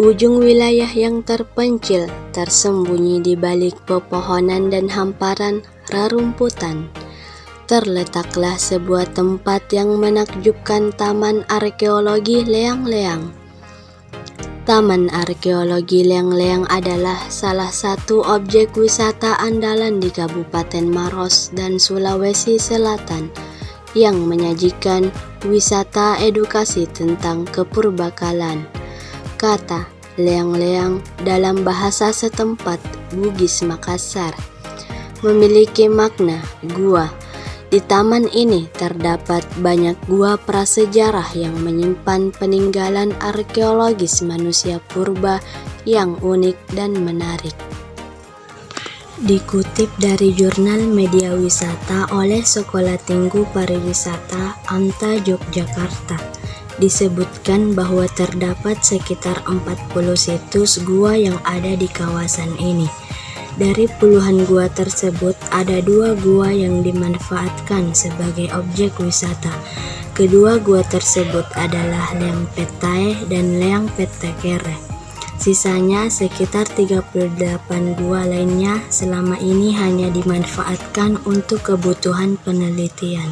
ujung wilayah yang terpencil, tersembunyi di balik pepohonan dan hamparan rerumputan, terletaklah sebuah tempat yang menakjubkan, Taman Arkeologi Leang-Leang. Taman Arkeologi Leang-Leang adalah salah satu objek wisata andalan di Kabupaten Maros dan Sulawesi Selatan yang menyajikan wisata edukasi tentang kepurbakalan. Kata leang-leang dalam bahasa setempat Bugis Makassar memiliki makna gua. Di taman ini terdapat banyak gua prasejarah yang menyimpan peninggalan arkeologis manusia purba yang unik dan menarik. Dikutip dari jurnal media wisata oleh Sekolah Tinggi Pariwisata AMTA Yogyakarta, disebutkan bahwa terdapat sekitar 40 situs gua yang ada di kawasan ini. Dari puluhan gua tersebut, ada 2 gua yang dimanfaatkan sebagai objek wisata. Kedua gua tersebut adalah Leang Petae dan Leang Petakere. Sisanya sekitar 38 gua lainnya selama ini hanya dimanfaatkan untuk kebutuhan penelitian.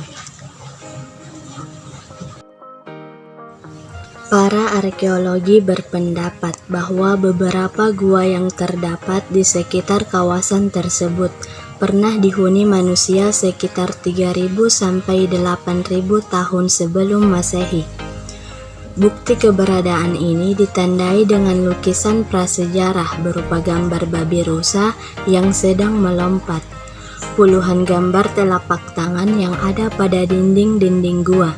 Para arkeologi berpendapat bahwa beberapa gua yang terdapat di sekitar kawasan tersebut pernah dihuni manusia sekitar 3.000 sampai 8.000 tahun sebelum Masehi. Bukti keberadaan ini ditandai dengan lukisan prasejarah berupa gambar babi rusa yang sedang melompat. Puluhan gambar telapak tangan yang ada pada dinding-dinding gua.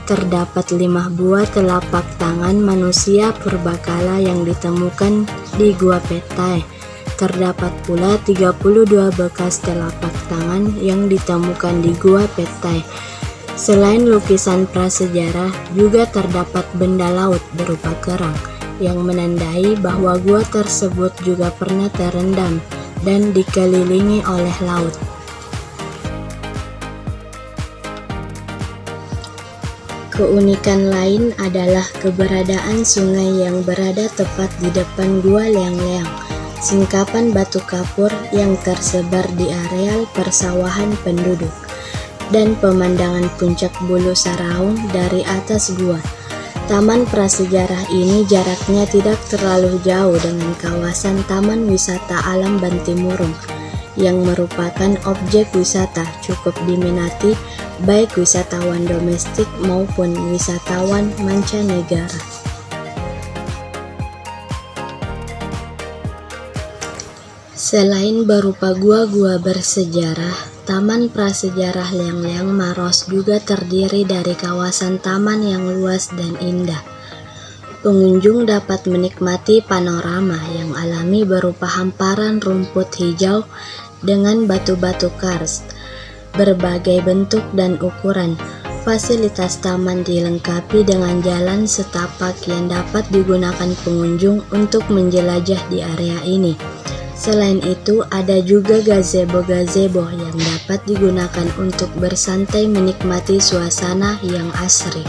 Terdapat 5 buah telapak tangan manusia purbakala yang ditemukan di Gua Petae. Terdapat pula 32 bekas telapak tangan yang ditemukan di Gua Petae. Selain lukisan prasejarah, juga terdapat benda laut berupa kerang yang menandai bahwa gua tersebut juga pernah terendam dan dikelilingi oleh laut. Keunikan lain adalah keberadaan sungai yang berada tepat di depan Gua Leang-Leang, singkapan batu kapur yang tersebar di areal persawahan penduduk, dan pemandangan puncak Bulu Saraung dari atas gua. Taman prasejarah ini jaraknya tidak terlalu jauh dengan kawasan Taman Wisata Alam Bantimurung, yang merupakan objek wisata cukup diminati baik wisatawan domestik maupun wisatawan mancanegara. Selain berupa gua-gua bersejarah, Taman Prasejarah Leang-Leang Maros juga terdiri dari kawasan taman yang luas dan indah. Pengunjung dapat menikmati panorama yang alami berupa hamparan rumput hijau dengan batu-batu karst, berbagai bentuk dan ukuran. Fasilitas taman dilengkapi dengan jalan setapak yang dapat digunakan pengunjung untuk menjelajah di area ini. Selain itu, ada juga gazebo-gazebo yang dapat digunakan untuk bersantai menikmati suasana yang asri.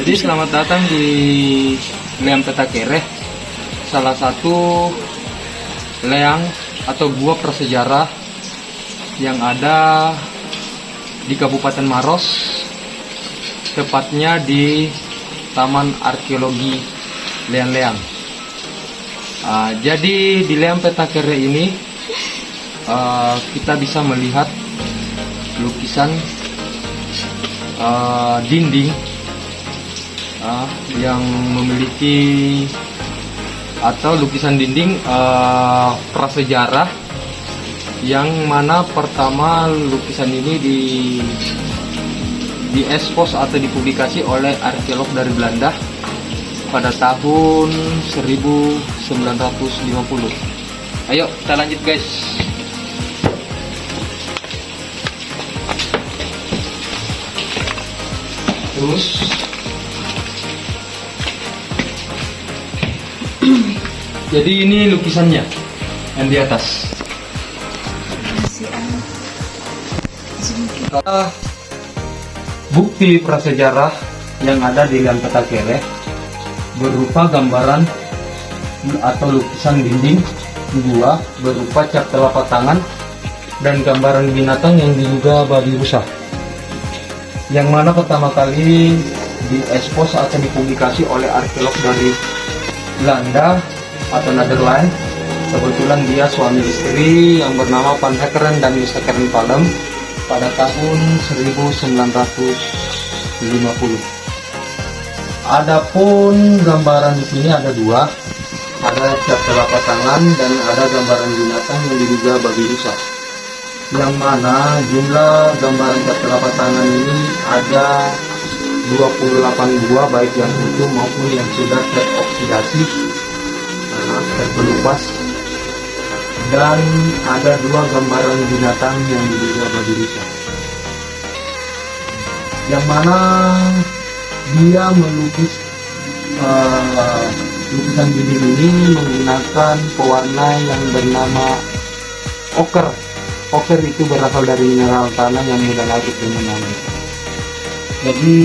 Jadi selamat datang di Leang Petakere, salah satu leang atau gua prasejarah yang ada di Kabupaten Maros, tepatnya di Taman Arkeologi Leang-Leang. Jadi di Leang Petakere ini kita bisa melihat lukisan dinding yang memiliki atau lukisan dinding prasejarah, yang mana pertama lukisan ini diekspos atau dipublikasi oleh arkeolog dari Belanda pada tahun 1950. Ayo kita lanjut guys. Terus jadi ini lukisannya yang di atas. Bukti prasejarah yang ada di Liang Petakere berupa gambaran atau lukisan dinding gua berupa cap telapak tangan dan gambaran binatang yang diduga babi rusa, yang mana pertama kali diekspos atau dipublikasi oleh arkeolog dari Belanda atau Netherlands. Kebetulan dia suami istri yang bernama Van Heckeren dan Lisa Keren Palem pada tahun 1950. Adapun gambaran di sini ada dua, ada cap telapak tangan dan ada gambaran binatang yang diduga babi rusa. Yang mana jumlah gambaran cap telapak tangan ini ada 28 buah, baik yang utuh maupun yang sudah teroksidasi, terkelupas, dan ada dua gambaran binatang yang diduga babi rusa. Yang mana dia melukis lukisan dinding ini menggunakan pewarna yang bernama oker. Oker itu berasal dari mineral tanah yang mudah larut dengan air. Jadi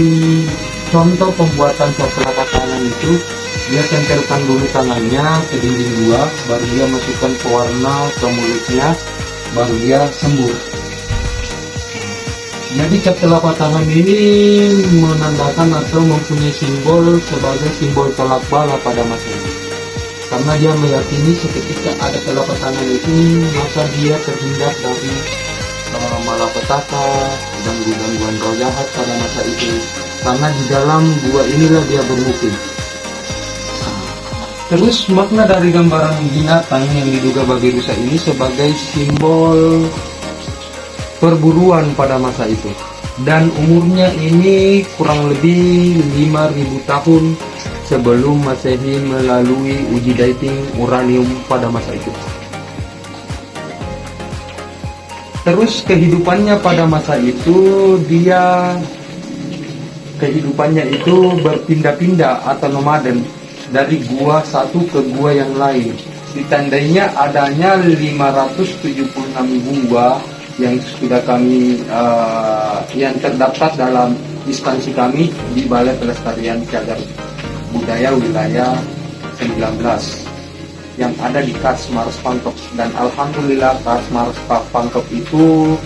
contoh pembuatan cap telapak tangan itu, dia tempelkan dulu tangannya ke dinding gua, baru dia masukkan pewarna ke mulutnya, baru dia sembur. Jadi cap telapak tangan ini menandakan atau mempunyai simbol sebagai simbol tolak bala pada masa ini. Karena dia meyakini seketika ada telapak tangan itu, maka dia terhindar dari malapetaka dan gangguan roh jahat pada masa itu. Karena di dalam gua inilah dia bermukim. Terus makna dari gambaran binatang yang diduga babi rusa ini sebagai simbol perburuan pada masa itu, dan umurnya ini kurang lebih 5.000 tahun sebelum Masehi melalui uji dating uranium pada masa itu. Terus kehidupannya pada masa itu, kehidupannya itu berpindah-pindah atau nomaden dari gua satu ke gua yang lain. Ditandainya adanya 576 gua yang sudah kami yang terdaftar dalam instansi kami di Balai Pelestarian Cagar Budaya Wilayah 19 yang ada di Kars Maros Pangkep. Dan alhamdulillah Kars Maros Pangkep itu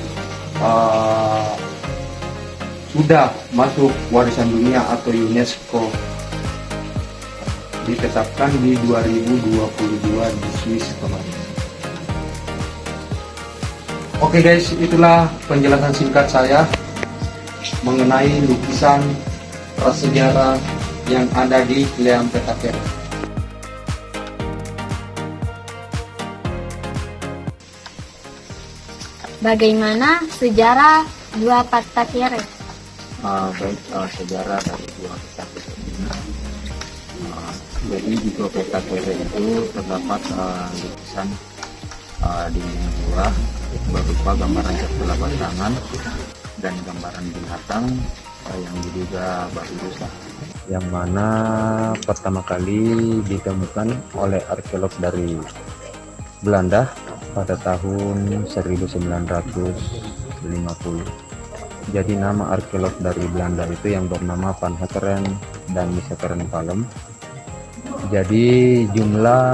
sudah masuk warisan dunia atau UNESCO, ditetapkan di 2022 di Swiss kemarin. Oke guys, itulah penjelasan singkat saya mengenai lukisan prasejarah yang ada di Liang Petakere. Bagaimana sejarah Gua Petakere? Sejarah dari Gua Petakere ini. Jadi di Gua Petakere itu terdapat lukisan dinding gua berupa gambaran cap telapak tangan dan gambaran binatang yang diduga babi rusa, yang mana pertama kali ditemukan oleh arkeolog dari Belanda pada tahun 1950. Jadi nama arkeolog dari Belanda itu yang bernama Van Heckeren dan Lisa Keren Palem. Jadi jumlah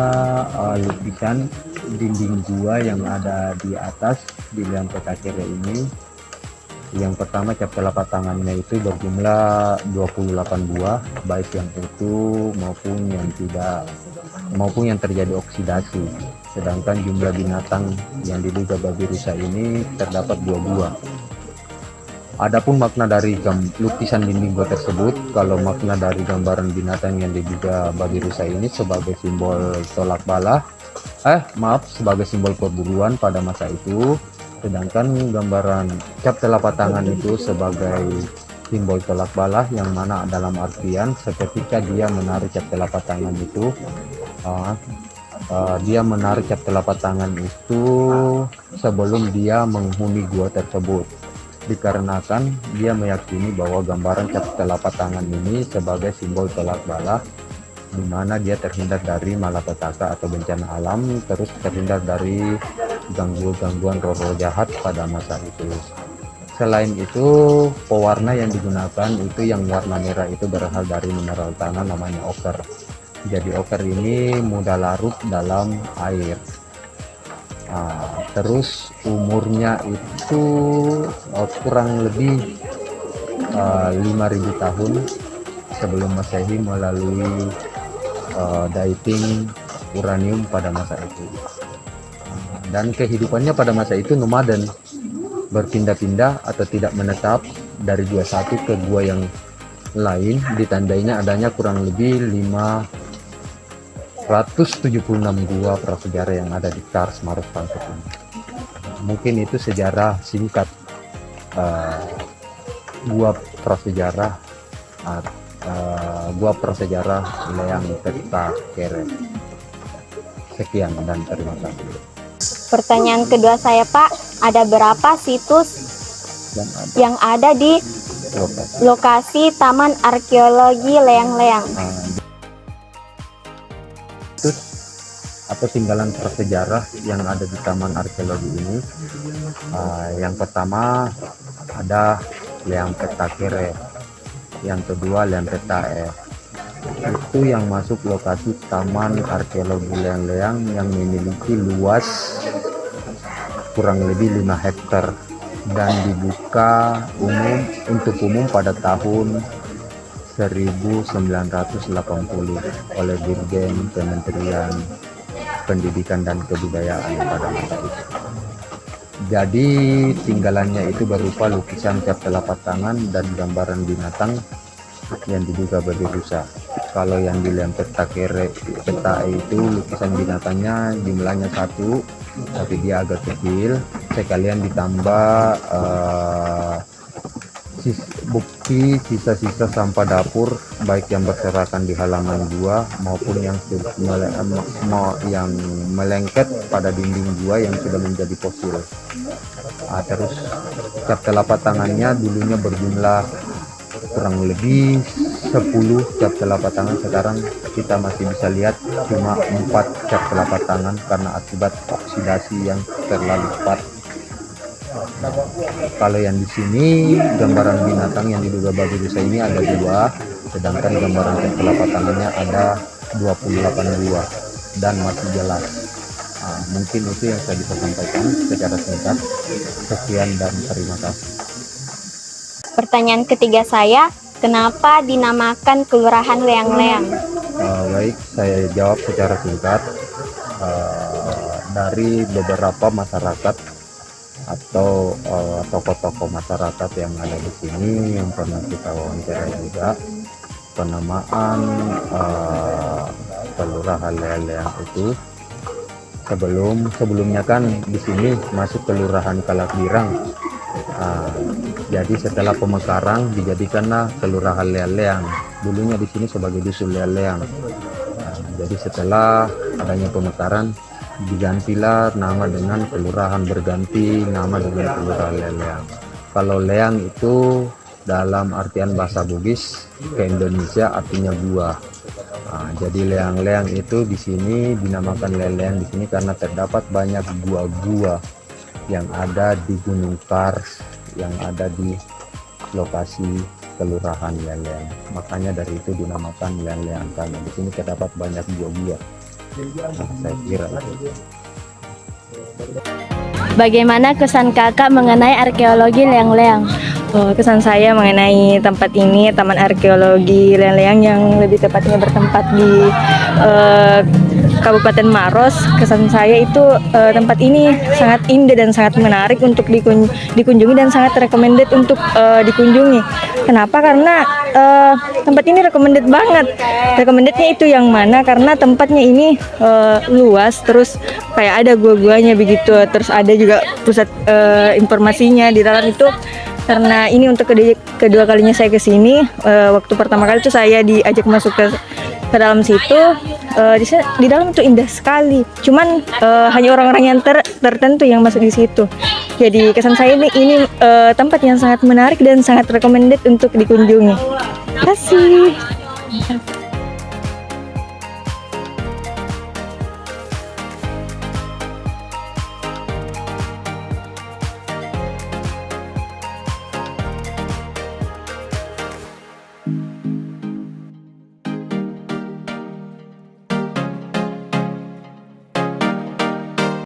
lukisan dinding gua yang ada di atas di Liang Petakere ini, yang pertama cap telapak tangannya itu berjumlah 28 buah, baik yang utuh maupun yang terjadi oksidasi. Sedangkan jumlah binatang yang diduga babi rusa ini terdapat 2 buah. Adapun makna dari lukisan dinding gua tersebut, kalau makna dari gambaran binatang yang diduga babi rusa ini sebagai simbol tolak bala, sebagai simbol perburuan pada masa itu, sedangkan gambaran cap telapak tangan itu sebagai simbol tolak bala, yang mana dalam artian seketika dia menarik cap telapak tangan itu, dia menarik cap telapak tangan itu sebelum dia menghuni gua tersebut, dikarenakan dia meyakini bahwa gambaran cap telapak tangan ini sebagai simbol tolak bala, di mana dia terhindar dari malapetaka atau bencana alam, terus terhindar dari gangguan roh-roh jahat pada masa itu. Selain itu, pewarna yang digunakan itu yang warna merah itu berasal dari mineral tanah namanya oker. Jadi oker ini mudah larut dalam air. Terus umurnya itu kurang lebih 5.000 tahun sebelum Masehi melalui dating uranium pada masa itu. Dan kehidupannya pada masa itu nomaden, berpindah-pindah atau tidak menetap dari gua satu ke gua yang lain, ditandainya adanya kurang lebih 576 gua prasejarah yang ada di Kars Maros Pangkep. Mungkin itu sejarah singkat gua prasejarah Leang Peta Kere. Sekian dan terima kasih. Pertanyaan kedua saya, Pak, ada berapa situs yang ada di lokasi Taman Arkeologi Leang-Leang? Situs atau tinggalan prasejarah yang ada di Taman Arkeologi ini, yang pertama ada Leang Peta Kere, yang kedua Leang Peta itu yang masuk lokasi Taman Arkeologi Leang-Leang yang memiliki luas kurang lebih 5 hektar dan dibuka untuk umum pada tahun 1980 oleh Dirjen Kementerian Pendidikan dan Kebudayaan pada masa itu. Jadi tinggalannya itu berupa lukisan cap telapak tangan dan gambaran binatang yang diduga babi rusa. Kalau yang di Leang Peta Kere itu lukisan binatangnya jumlahnya 1, tapi dia agak kecil. Sekalian ditambah bukti sisa-sisa sampah dapur, baik yang berserakan di halaman gua maupun yang melengket pada dinding gua yang sudah menjadi fosil. Terus cap telapak tangannya dulunya berjumlah kurang lebih 10 cap telapak tangan, sekarang kita masih bisa lihat cuma 4 cap telapak tangan karena akibat oksidasi yang terlalu cepat. Kalau yang di sini gambaran binatang yang diduga babi rusa ini ada 2, sedangkan gambaran cap telapak tangannya ada 28 buah dan masih jelas. Mungkin itu yang saya bisa sampaikan secara singkat. Sekian dan terima kasih. Pertanyaan ketiga saya, kenapa dinamakan Kelurahan Leang-Leang? Baik, saya jawab secara singkat. Dari beberapa masyarakat atau tokoh-tokoh masyarakat yang ada di sini yang pernah kita wawancara juga, penamaan Kelurahan Leang-Leang itu sebelumnya kan di sini masuk Kelurahan Kalakbirang. Jadi setelah pemekaran dijadikanlah Kelurahan Leang-Leang. Dulunya di sini sebagai Dusun Leang-Leang. Jadi setelah adanya pemekaran digantilah nama dengan kelurahan, berganti nama dengan Kelurahan Leang-Leang. Kalau Leang itu dalam artian bahasa Bugis ke Indonesia artinya gua. Jadi Leang-Leang itu di sini dinamakan Leang-Leang di sini karena terdapat banyak gua-gua yang ada di Gunung Kars, yang ada di lokasi Kelurahan Leang-Leang. Makanya dari itu dinamakan Leang-Leang karena di sini terdapat banyak gua-gua. Saya kira itu. Bagaimana kesan kakak mengenai arkeologi Leang-Leang? Kesan saya mengenai tempat ini, Taman Arkeologi Leang-Leang yang lebih tepatnya bertempat di Kabupaten Maros. Kesan saya itu tempat ini sangat indah dan sangat menarik untuk dikunjungi dan sangat recommended untuk dikunjungi. Kenapa? Karena tempat ini recommended banget. Recommendednya itu yang mana? Karena tempatnya ini luas, terus kayak ada gua-guanya begitu, terus ada juga pusat informasinya di dalam itu. Karena ini untuk kedua kalinya saya ke sini. Waktu pertama kali itu saya diajak masuk ke dalam situ. Di dalam itu indah sekali. Cuman hanya orang-orang yang tertentu yang masuk di situ. Jadi kesan saya ini tempat yang sangat menarik dan sangat recommended untuk dikunjungi. Terima kasih.